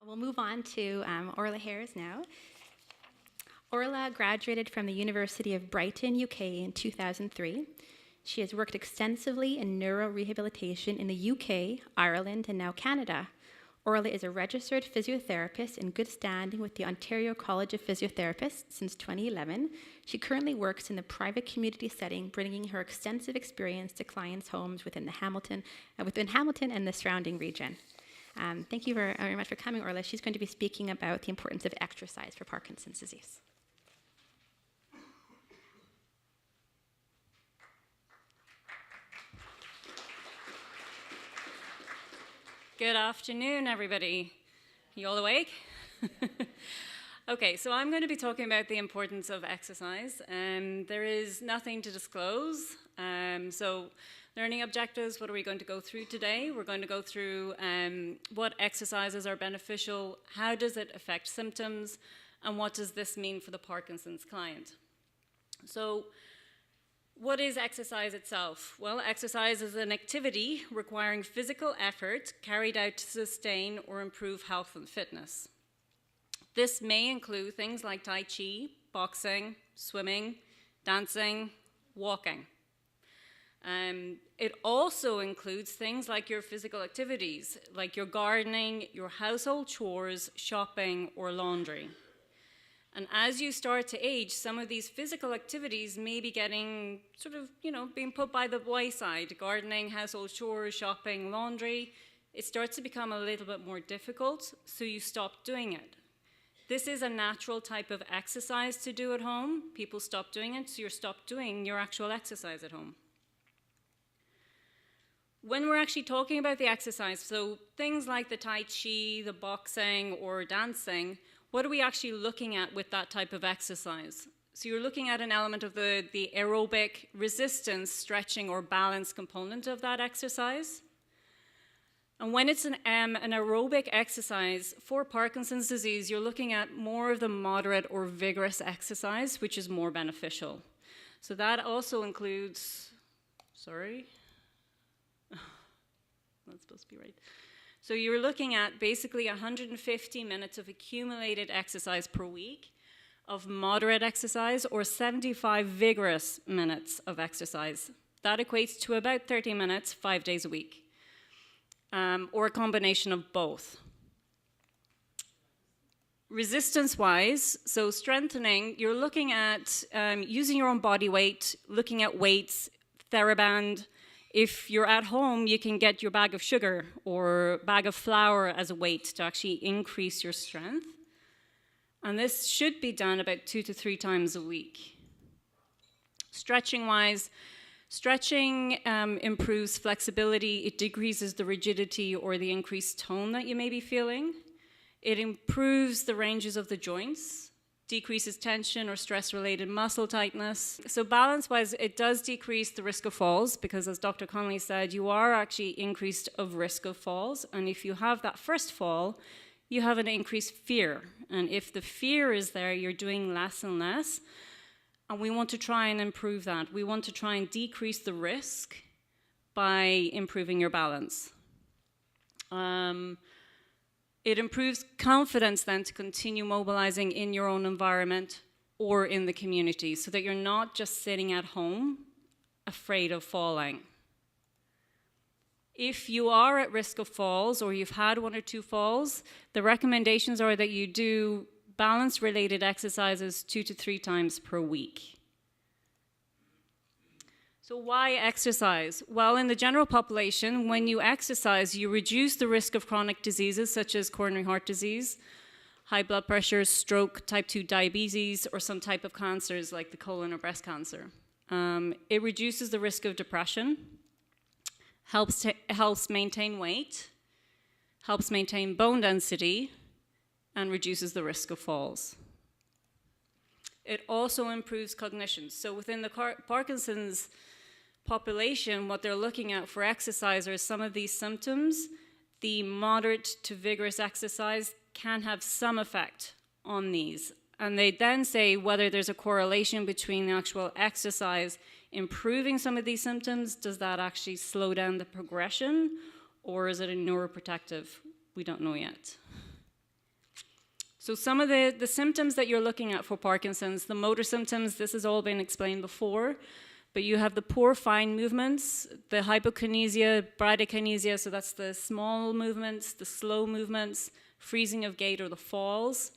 We'll move on to Orla Hare now. Orla graduated from the University of Brighton, UK in 2003. She has worked extensively in neurorehabilitation in the UK, Ireland, and now Canada. Orla is a registered physiotherapist in good standing with the Ontario College of Physiotherapists since 2011. She currently works in the private community setting, bringing her extensive experience to clients' homes within Hamilton and the surrounding region. Thank you very much for coming, Orla. She's going to be speaking about the importance of exercise for Parkinson's disease. Good afternoon, everybody. You all awake? Okay, so I'm going to be talking about the importance of exercise. There is nothing to disclose. So learning objectives, what are we going to go through today? We're going to go through what exercises are beneficial, how does it affect symptoms, and what does this mean for the Parkinson's client? So what is exercise itself? Well, exercise is an activity requiring physical effort carried out to sustain or improve health and fitness. This may include things like Tai Chi, boxing, swimming, dancing, walking. It also includes things like your physical activities, like your gardening, your household chores, shopping, or laundry. And as you start to age, some of these physical activities may be getting being put by the wayside. Gardening, household chores, shopping, laundry. It starts to become a little bit more difficult, so you stop doing it. This is a natural type of exercise to do at home. People stop doing it, so you stop doing your actual exercise at home. When we're actually talking about the exercise, so things like the Tai Chi, the boxing, or dancing, what are we actually looking at with that type of exercise? So you're looking at an element of the aerobic resistance, stretching, or balance component of that exercise. And when it's an aerobic exercise for Parkinson's disease, you're looking at more of the moderate or vigorous exercise, which is more beneficial. So that also includes, that's supposed to be right. So you're looking at basically 150 minutes of accumulated exercise per week, of moderate exercise, or 75 vigorous minutes of exercise. That equates to about 30 minutes, 5 days a week, or a combination of both. Resistance-wise, so strengthening, you're looking at using your own body weight, looking at weights, TheraBand. If you're at home, you can get your bag of sugar or bag of flour as a weight to actually increase your strength. And this should be done about 2 to 3 times a week. Stretching-wise, stretching improves flexibility. It decreases the rigidity or the increased tone that you may be feeling. It improves the ranges of the joints, decreases tension or stress-related muscle tightness. So balance-wise, it does decrease the risk of falls because, as Dr. Connolly said, you are actually increased of risk of falls. And if you have that first fall, you have an increased fear. And if the fear is there, you're doing less and less. And we want to try and improve that. We want to try and decrease the risk by improving your balance. It improves confidence then to continue mobilizing in your own environment or in the community so that you're not just sitting at home afraid of falling. If you are at risk of falls or you've had 1 or 2 falls, the recommendations are that you do balance-related exercises 2 to 3 times per week. So why exercise? Well, in the general population, when you exercise, you reduce the risk of chronic diseases such as coronary heart disease, high blood pressure, stroke, type 2 diabetes, or some type of cancers like the colon or breast cancer. It reduces the risk of depression, helps maintain weight, helps maintain bone density, and reduces the risk of falls. It also improves cognition. So within the Parkinson's population, what they're looking at for exercise are some of these symptoms. The moderate to vigorous exercise can have some effect on these. And they then say whether there's a correlation between the actual exercise improving some of these symptoms. Does that actually slow down the progression, or is it a neuroprotective? We don't know yet. So some of the symptoms that you're looking at for Parkinson's, the motor symptoms, this has all been explained before, but you have the poor fine movements, the hypokinesia, bradykinesia, so that's the small movements, the slow movements, freezing of gait or the falls.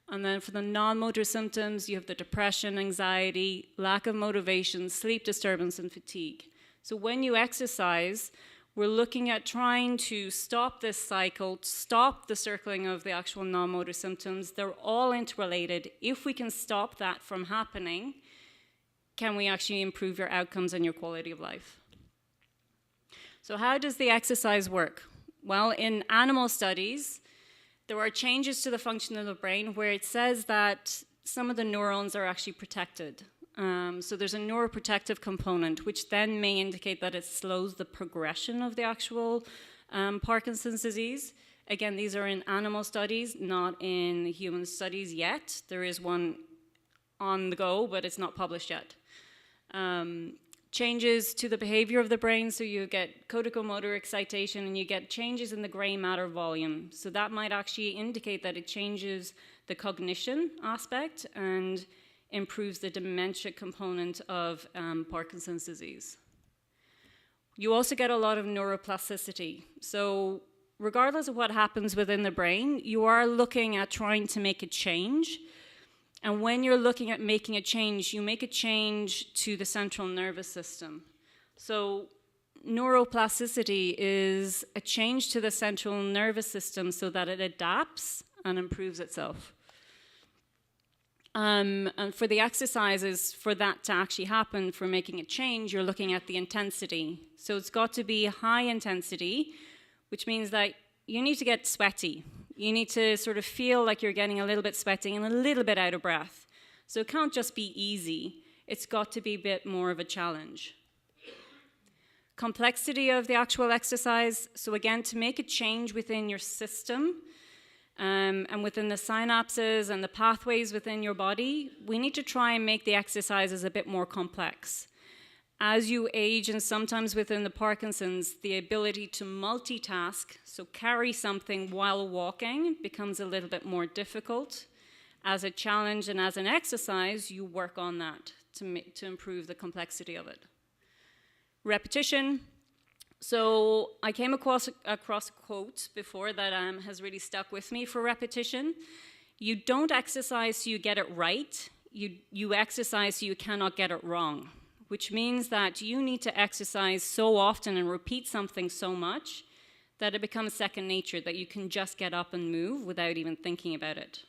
And then for the non-motor symptoms, you have the depression, anxiety, lack of motivation, sleep disturbance, and fatigue. So when you exercise, we're looking at trying to stop this cycle, stop the circling of the actual non-motor symptoms. They're all interrelated. If we can stop that from happening, can we actually improve your outcomes and your quality of life? So how does the exercise work? Well, in animal studies, there are changes to the function of the brain where it says that some of the neurons are actually protected. So there's a neuroprotective component, which then may indicate that it slows the progression of the actual Parkinson's disease. Again, these are in animal studies, not in human studies yet. There is one on the go, but it's not published yet. Changes to the behavior of the brain, so you get corticomotor excitation and you get changes in the gray matter volume. So that might actually indicate that it changes the cognition aspect and improves the dementia component of Parkinson's disease. You also get a lot of neuroplasticity. So regardless of what happens within the brain, you are looking at trying to make a change. And when you're looking at making a change, you make a change to the central nervous system. So neuroplasticity is a change to the central nervous system so that it adapts and improves itself. And for the exercises, for that to actually happen, for making a change, you're looking at the intensity. So it's got to be high intensity, which means that you need to get sweaty. You need to sort of feel like you're getting a little bit sweaty and a little bit out of breath. So it can't just be easy. It's got to be a bit more of a challenge. Complexity of the actual exercise. So again, to make a change within your system, and within the synapses and the pathways within your body, we need to try and make the exercises a bit more complex. As you age, and sometimes within the Parkinson's, the ability to multitask, so carry something while walking, becomes a little bit more difficult. As a challenge and as an exercise, you work on that to improve the complexity of it. Repetition. So I came across a quote before that has really stuck with me for repetition. You don't exercise so you get it right. You exercise so you cannot get it wrong, which means that you need to exercise so often and repeat something so much that it becomes second nature, that you can just get up and move without even thinking about it.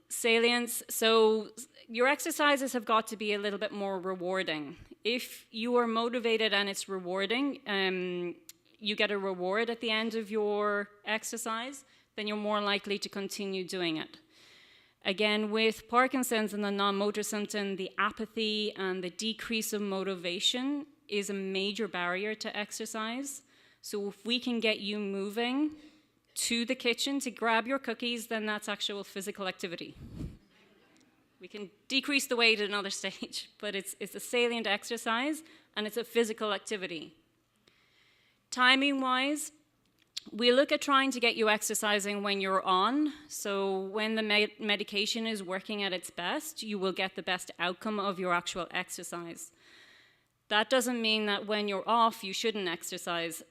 Salience. So your exercises have got to be a little bit more rewarding. If you are motivated and it's rewarding, you get a reward at the end of your exercise, then you're more likely to continue doing it. Again, with Parkinson's and the non-motor symptom, the apathy and the decrease of motivation is a major barrier to exercise. So if we can get you moving to the kitchen to grab your cookies, then that's actual physical activity. We can decrease the weight at another stage, but it's a salient exercise and it's a physical activity. Timing-wise, we look at trying to get you exercising when you're on. So when the medication is working at its best, you will get the best outcome of your actual exercise. That doesn't mean that when you're off, you shouldn't exercise.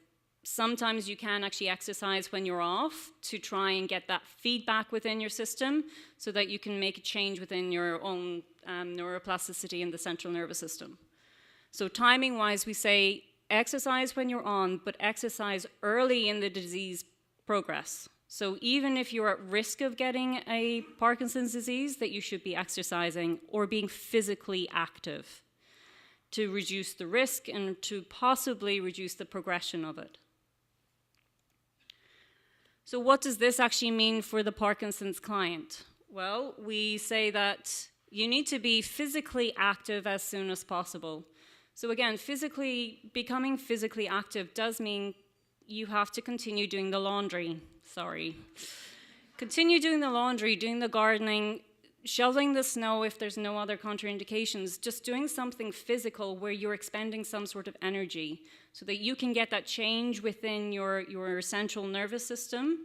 Sometimes you can actually exercise when you're off to try and get that feedback within your system so that you can make a change within your own neuroplasticity in the central nervous system. So timing-wise, we say exercise when you're on, but exercise early in the disease progress. So even if you're at risk of getting a Parkinson's disease, that you should be exercising or being physically active to reduce the risk and to possibly reduce the progression of it. So what does this actually mean for the Parkinson's client? Well, we say that you need to be physically active as soon as possible. So again, becoming physically active does mean you have to continue doing the laundry. Continue doing the laundry, doing the gardening, shoveling the snow if there's no other contraindications, just doing something physical where you're expending some sort of energy so that you can get that change within your central nervous system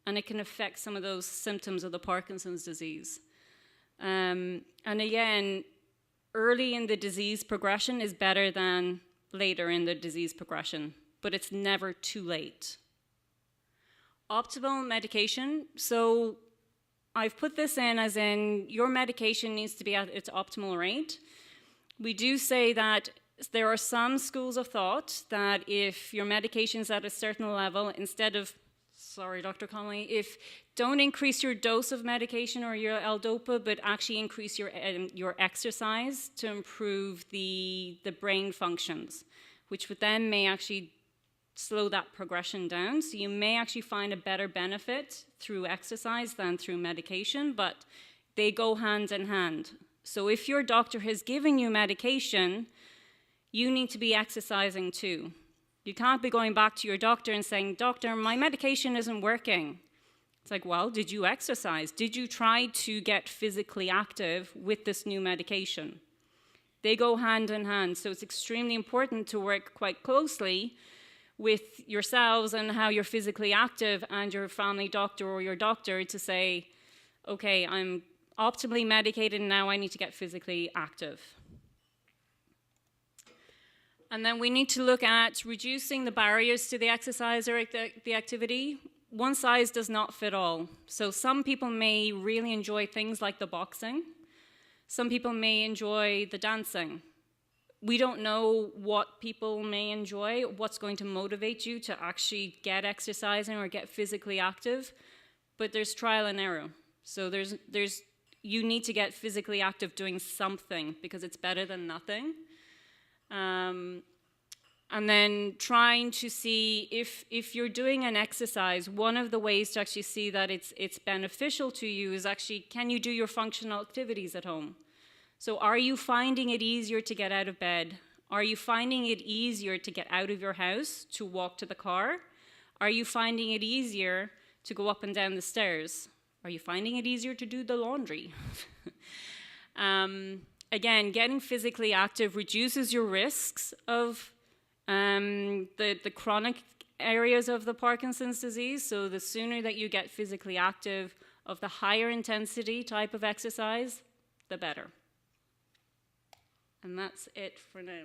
and it can affect some of those symptoms of the Parkinson's disease. And again, early in the disease progression is better than later in the disease progression, but it's never too late. Optimal medication, so I've put this in as in your medication needs to be at its optimal rate. We do say that there are some schools of thought that if your medication is at a certain level, instead of, sorry, Dr. Connolly, don't increase your dose of medication or your L-DOPA, but actually increase your exercise to improve the brain functions, which would then may actually slow that progression down. So you may actually find a better benefit through exercise than through medication, but they go hand in hand. So if your doctor has given you medication, you need to be exercising too. You can't be going back to your doctor and saying, "Doctor, my medication isn't working." It's like, well, did you exercise? Did you try to get physically active with this new medication? They go hand in hand, so it's extremely important to work quite closely with yourselves and how you're physically active and your family doctor or your doctor to say, okay, I'm optimally medicated and now I need to get physically active. And then we need to look at reducing the barriers to the exercise or the activity. One size does not fit all. So some people may really enjoy things like the boxing. Some people may enjoy the dancing. We don't know what people may enjoy, what's going to motivate you to actually get exercising or get physically active, but there's trial and error. So you need to get physically active doing something because it's better than nothing. And then trying to see if you're doing an exercise, one of the ways to actually see that it's beneficial to you is actually, can you do your functional activities at home? So are you finding it easier to get out of bed? Are you finding it easier to get out of your house, to walk to the car? Are you finding it easier to go up and down the stairs? Are you finding it easier to do the laundry? Again, getting physically active reduces your risks of the chronic areas of the Parkinson's disease. So the sooner that you get physically active of the higher intensity type of exercise, the better. And that's it for now.